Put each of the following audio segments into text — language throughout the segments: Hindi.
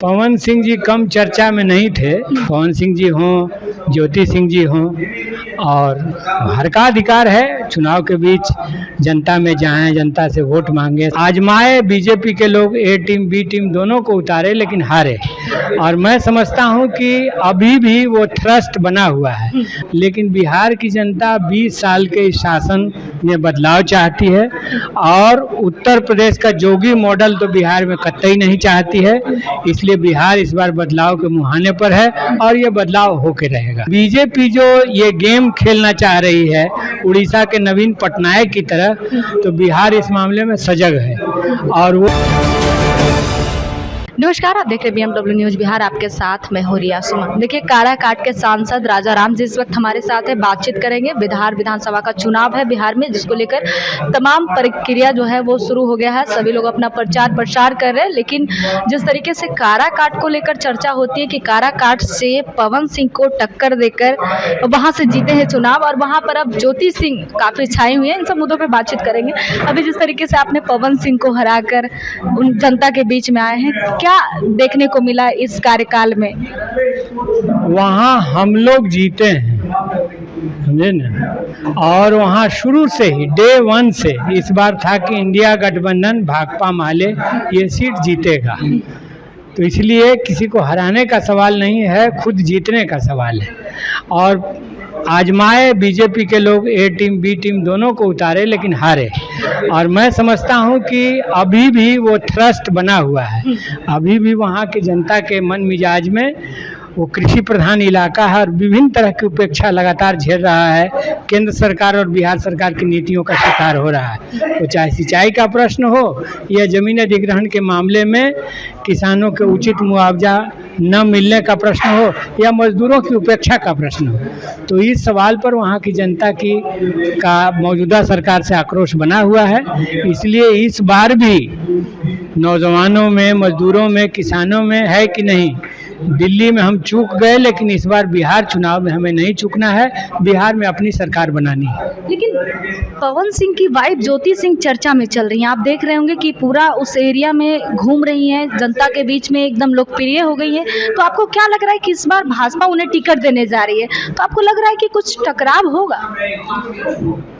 पवन सिंह जी कम चर्चा में नहीं थे। पवन सिंह जी हों, ज्योति सिंह जी हों, और हर का अधिकार है चुनाव के बीच जनता में जाएं, जनता से वोट मांगे। आजमाए बीजेपी के लोग, ए टीम बी टीम दोनों को उतारे लेकिन हारे। और मैं समझता हूं कि अभी भी वो ट्रस्ट बना हुआ है, लेकिन बिहार की जनता 20 साल के इस शासन में बदलाव चाहती है और उत्तर प्रदेश का जोगी मॉडल तो बिहार में कतई नहीं चाहती है। इसलिए बिहार इस बार बदलाव के मुहाने पर है और ये बदलाव होके रहेगा। बीजेपी जो ये गेम खेलना चाह रही है उड़ीसा के नवीन पटनायक की तरह, तो बिहार इस मामले में सजग है। और वो नमस्कार, आप देख रहे हैं BMW न्यूज बिहार। आपके साथ मैं हूं रिया सुमन। देखिए, काराकाट के सांसद राजा राम जी इस वक्त हमारे साथ है, बातचीत करेंगे। बिहार विधानसभा का चुनाव है बिहार में, जिसको लेकर तमाम प्रक्रिया जो है वो शुरू हो गया है। सभी लोग अपना प्रचार प्रसार कर रहे हैं, लेकिन जिस तरीके से काराकाट को लेकर चर्चा होती है कि काराकाट से पवन सिंह को टक्कर देकर वहां से जीते हैं चुनाव, और वहां पर अब ज्योति सिंह काफी छाई हुई है। इन सब मुद्दों पर बातचीत करेंगे। अभी जिस तरीके से आपने पवन सिंह को हराकर उन जनता के बीच में आए हैं, क्या देखने को मिला इस कार्यकाल में? वहाँ हम लोग जीते हैं, समझे ना। और वहाँ शुरू से ही डे 1 से इस बार था कि इंडिया गठबंधन भाकपा माले ये सीट जीतेगा। तो इसलिए किसी को हराने का सवाल नहीं है, खुद जीतने का सवाल है। और आजमाए बीजेपी के लोग, ए टीम बी टीम दोनों को उतारे लेकिन हारे। और मैं समझता हूं कि अभी भी वो ट्रस्ट बना हुआ है, अभी भी वहाँ की जनता के मन मिजाज में वो कृषि प्रधान इलाका है और विभिन्न तरह की उपेक्षा लगातार झेल रहा है। केंद्र सरकार और बिहार सरकार की नीतियों का शिकार हो रहा है। तो चाहे सिंचाई का प्रश्न हो या जमीन अधिग्रहण के मामले में किसानों के उचित मुआवजा न मिलने का प्रश्न हो या मजदूरों की उपेक्षा का प्रश्न हो, तो इस सवाल पर वहाँ की जनता का मौजूदा सरकार से आक्रोश बना हुआ है। इसलिए इस बार भी नौजवानों में, मजदूरों में, किसानों में है कि नहीं, दिल्ली में हम चूक गए लेकिन इस बार बिहार चुनाव में हमें नहीं चूकना है, बिहार में अपनी सरकार बनानी है। लेकिन पवन सिंह की वाइफ ज्योति सिंह चर्चा में चल रही हैं। आप देख रहे होंगे कि पूरा उस एरिया में घूम रही हैं, जनता के बीच में एकदम लोकप्रिय हो गई हैं। तो आपको क्या लग रहा है कि इस बार भाजपा उन्हें टिकट देने जा रही है, तो आपको लग रहा है कि कुछ टकराव होगा?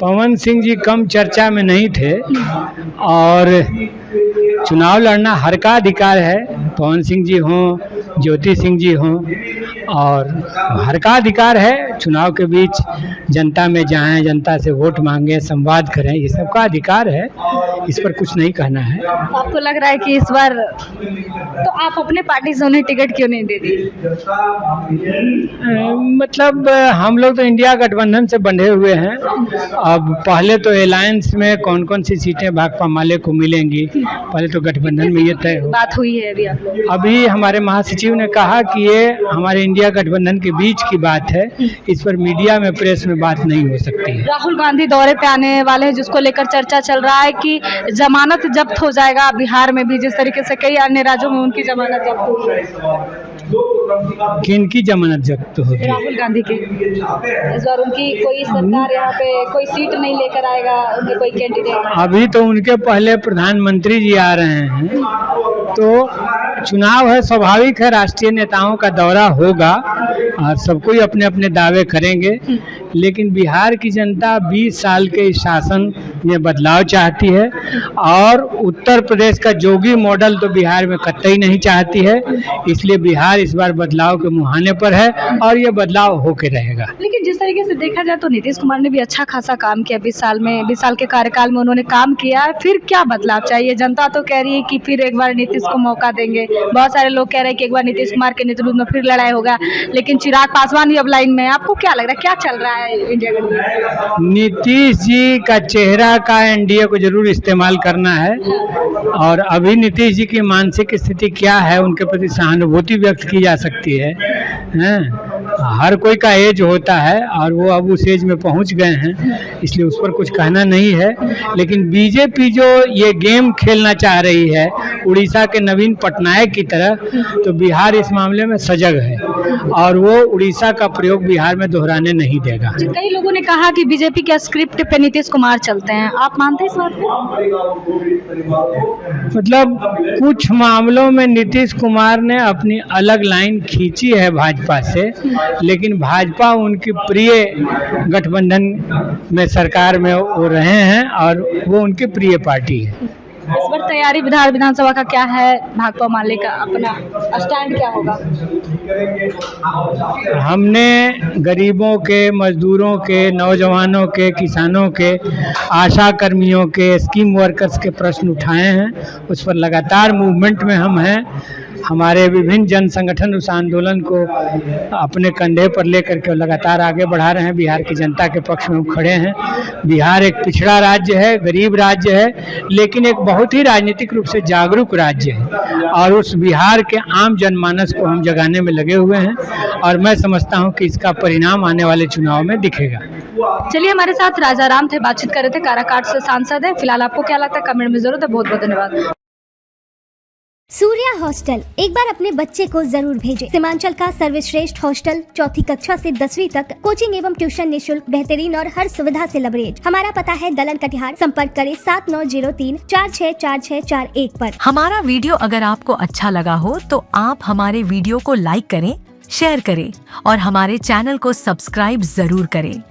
पवन सिंह जी कम चर्चा में नहीं थे और चुनाव लड़ना हर का अधिकार है। पवन सिंह जी हों, ज्योति सिंह जी हों, और हर का अधिकार है चुनाव के बीच जनता में जाएं, जनता से वोट मांगे, संवाद करें, ये सब का अधिकार है। इस पर कुछ नहीं कहना है। आपको लग रहा है कि इस बार तो आप अपने पार्टी से उन्हें टिकट क्यों नहीं दे दी? मतलब हम लोग तो इंडिया गठबंधन से बंधे हुए हैं। अब पहले तो अलायंस में कौन कौन सी सीटें भाकपा माले को मिलेंगी, पहले तो गठबंधन में ये तय हो। बात हुई है अभी हमारे महासचिव ने कहा कि ये हमारे इंडिया गठबंधन के बीच की बात है, इस पर मीडिया में, प्रेस में बात नहीं हो सकती है। राहुल गांधी दौरे पे आने वाले हैं, जिसको लेकर चर्चा चल रहा है कि जमानत जब्त हो जाएगा बिहार में भी, जिस तरीके से कई अन्य राज्यों में उनकी जमानत जब्त हो गई। किनकी जमानत जब्त होगी? राहुल गांधी की। इस बार उनकी कोई सरकार यहाँ पे कोई सीट नहीं लेकर आएगा, उनके कोई कैंडिडेट। अभी तो उनके पहले प्रधानमंत्री जी आ रहे हैं, तो चुनाव है, स्वाभाविक है, राष्ट्रीय नेताओं का दौरा होगा और सब कोई अपने अपने दावे करेंगे। लेकिन बिहार की जनता 20 साल के इस शासन में बदलाव चाहती है और उत्तर प्रदेश का जोगी मॉडल तो बिहार में कतई नहीं चाहती है। इसलिए बिहार इस बार बदलाव के मुहाने पर है और ये बदलाव होके रहेगा। लेकिन जिस तरीके से देखा जाए तो नीतीश कुमार ने भी अच्छा खासा काम किया 20 साल में, 20 साल के कार्यकाल में उन्होंने काम किया है। फिर क्या बदलाव चाहिए? जनता तो कह रही है कि फिर एक बार नीतीश को मौका देंगे। बहुत सारे लोग कह रहे हैं कि एक बार नीतीश कुमार के नेतृत्व में फिर लड़ाई होगा, लेकिन चिराग पासवान भी अब लाइन में है। आपको क्या लग रहा है, क्या चल रहा है इंडिया गठबंधन? नीतीश जी का चेहरा का एनडीए को जरूर इस्तेमाल करना है और अभी नीतीश जी की मानसिक स्थिति क्या है, उनके प्रति सहानुभूति व्यक्त की जा सकती है। हर कोई का एज होता है और वो अब उस एज में पहुंच गए हैं, इसलिए उस पर कुछ कहना नहीं है। लेकिन बीजेपी जो ये गेम खेलना चाह रही है उड़ीसा के नवीन पटनायक की तरह, तो बिहार इस मामले में सजग है और वो उड़ीसा का प्रयोग बिहार में दोहराने नहीं देगा। कई लोगों ने कहा कि बीजेपी के स्क्रिप्ट पे नीतीश कुमार चलते हैं, आप मानते हैं इस बात को? मतलब कुछ मामलों में नीतीश कुमार ने अपनी अलग लाइन खींची है भाजपा से, लेकिन भाजपा उनकी प्रिय गठबंधन में सरकार में वो रहे हैं और वो उनकी प्रिय पार्टी है। इस बार तैयारी बिहार विधानसभा का क्या है? भाकपा माले का अपना स्टैंड क्या होगा? हमने गरीबों के, मजदूरों के, नौजवानों के, किसानों के, आशा कर्मियों के, स्कीम वर्कर्स के प्रश्न उठाए हैं, उस पर लगातार मूवमेंट में हम हैं। हमारे विभिन्न जन संगठन उस आंदोलन को अपने कंधे पर लेकर के लगातार आगे बढ़ा रहे हैं। बिहार की जनता के पक्ष में हम खड़े हैं। बिहार एक पिछड़ा राज्य है, गरीब राज्य है, लेकिन एक बहुत ही राजनीतिक रूप से जागरूक राज्य है और उस बिहार के आम जनमानस को हम जगाने में लगे हुए हैं और मैं समझता हूं कि इसका परिणाम आने वाले चुनाव में दिखेगा। चलिए, हमारे साथ राजा राम थे, बातचीत कर रहे थे, काराकाट से सांसद है। फिलहाल आपको क्या लगता है कमेंट में जरूर है। बहुत बहुत धन्यवाद। सूर्या हॉस्टल, एक बार अपने बच्चे को जरूर भेजें। सीमांचल का सर्वश्रेष्ठ हॉस्टल, 4ठी कक्षा से 10वीं तक कोचिंग एवं ट्यूशन निःशुल्क, बेहतरीन और हर सुविधा से लबरेज। हमारा पता है दलन कटिहार। संपर्क करें 7903464641 पर। हमारा वीडियो अगर आपको अच्छा लगा हो तो आप हमारे वीडियो को लाइक करें, शेयर करें और हमारे चैनल को सब्सक्राइब जरूर करें।